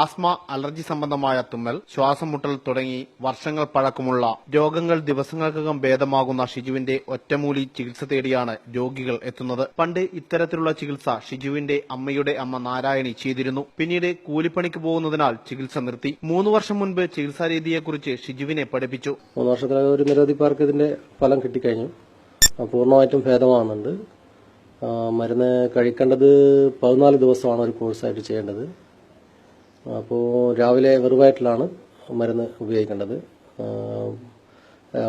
Asthma, allergy സംബന്ധമായ തുമ്മൽ, ശ്വാസം മുട്ടൽ തുടങ്ങി വർഷങ്ങൾ പഴക്കമുള്ള രോഗങ്ങൾ ദിവസങ്ങൾക്കകം ഭേദമാകുന്ന ഷിജുവിന്റെ ഒറ്റമൂലി ചികിത്സ തേടിയാണ് രോഗികൾ എത്തുന്നത്. പണ്ട് ഇത്തരത്തിലുള്ള ചികിത്സ ഷിജുവിന്റെ അമ്മയുടെ അമ്മ നാരായണി ചെയ്തിരുന്നു. പിന്നീട് കൂലിപ്പണിക്ക് പോകുന്നതിനാൽ ചികിത്സ നിർത്തി. 3 വർഷം മുൻപ് ചികിത്സാ രീതിയെക്കുറിച്ച് ഷിജുവിനെ പഠിപ്പിച്ചു. 3 വർഷത്തിനകം ഒരു നിരവധി പേർക്ക് ഇതിന്റെ ഫലം കിട്ടിക്കഴിഞ്ഞു. പൂർണ്ണമായിട്ടും ഭേദമാകുന്നുണ്ട്. മരുന്ന് കഴിക്കേണ്ടത് 14 ദിവസമാണ് ഒരു കോഴ്സായിട്ട് ചെയ്യേണ്ടത്. അപ്പോൾ രാവിലെ വെറുവയറ്റിലാണ് മരുന്ന് ഉപയോഗിക്കേണ്ടത്.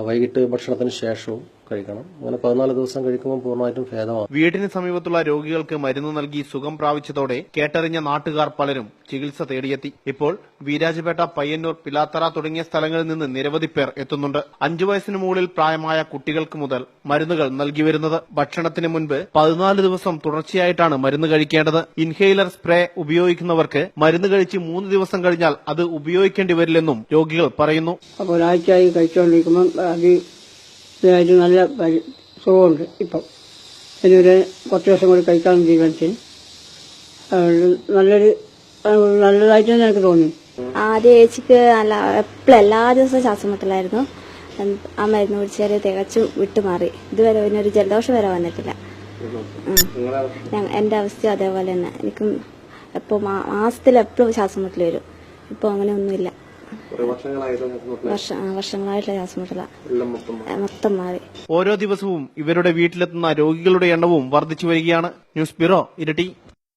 വൈകിട്ട് ഭക്ഷണത്തിന് ശേഷവും കഴിക്കണം. അങ്ങനെ 14 ദിവസം കഴിക്കുമ്പോൾ പൂർണ്ണമായിട്ടും ഭേദമാണ്. വീടിന് സമീപത്തുള്ള രോഗികൾക്ക് മരുന്ന് നൽകി സുഖം പ്രാപിച്ചതോടെ കേട്ടറിഞ്ഞ നാട്ടുകാർ പലരും ചികിത്സ തേടിയെത്തി. ഇപ്പോൾ വീരാജ്പേട്ട, പയ്യന്നൂർ, പിലാത്തറ തുടങ്ങിയ സ്ഥലങ്ങളിൽ നിന്ന് നിരവധി പേർ എത്തുന്നുണ്ട്. 5 വയസ്സിന് മുകളിൽ പ്രായമായ കുട്ടികൾക്ക് മുതൽ മരുന്നുകൾ നൽകി വരുന്നത്. ഭക്ഷണത്തിന് മുൻപ് 14 ദിവസം തുടർച്ചയായിട്ടാണ് മരുന്ന് കഴിക്കേണ്ടത്. ഇൻഹെയിലർ സ്പ്രേ ഉപയോഗിക്കുന്നവർക്ക് മരുന്ന് കഴിച്ച് 3 ദിവസം കഴിഞ്ഞാൽ അത് ഉപയോഗിക്കേണ്ടി വരില്ലെന്നും രോഗികൾ പറയുന്നു. അപ്പോൾ ഒരാഴ്ചയായി കഴിച്ചുകൊണ്ടിരിക്കുമ്പോൾ അത് നല്ല സുഖമുണ്ട്. ഇപ്പം ഇനിയൊരു 10 ദിവസം കൂടി കഴിക്കാമെന്ന് തീരുമാനിച്ചു. നല്ലതായിട്ട് തന്നെ എനിക്ക് തോന്നി. ആദ്യം ചേച്ചിക്ക് എപ്പോഴും എല്ലാ ദിവസവും ശ്വാസം മുട്ടലായിരുന്നു. ആ മരുന്ന് കുടിച്ചാൽ തികച്ചു വിട്ടുമാറി. ഇതുവരെ ഒരു ജലദോഷം വരെ വന്നിട്ടില്ല. എന്റെ അവസ്ഥ അതേപോലെ തന്നെ. എനിക്കും എപ്പോൾ മാസത്തിൽ എപ്പോഴും ശ്വാസം മുട്ടൽ വരും. ഇപ്പോൾ അങ്ങനെ ഒന്നുമില്ല. വർഷങ്ങളായിട്ടുള്ള ശ്വാസം മുട്ടല മൊത്തം മാറി. ഓരോ ദിവസവും ഇവരുടെ വീട്ടിലെത്തുന്ന രോഗികളുടെ എണ്ണവും വർദ്ധിച്ചു വരികയാണ്. News bureau, Iritty.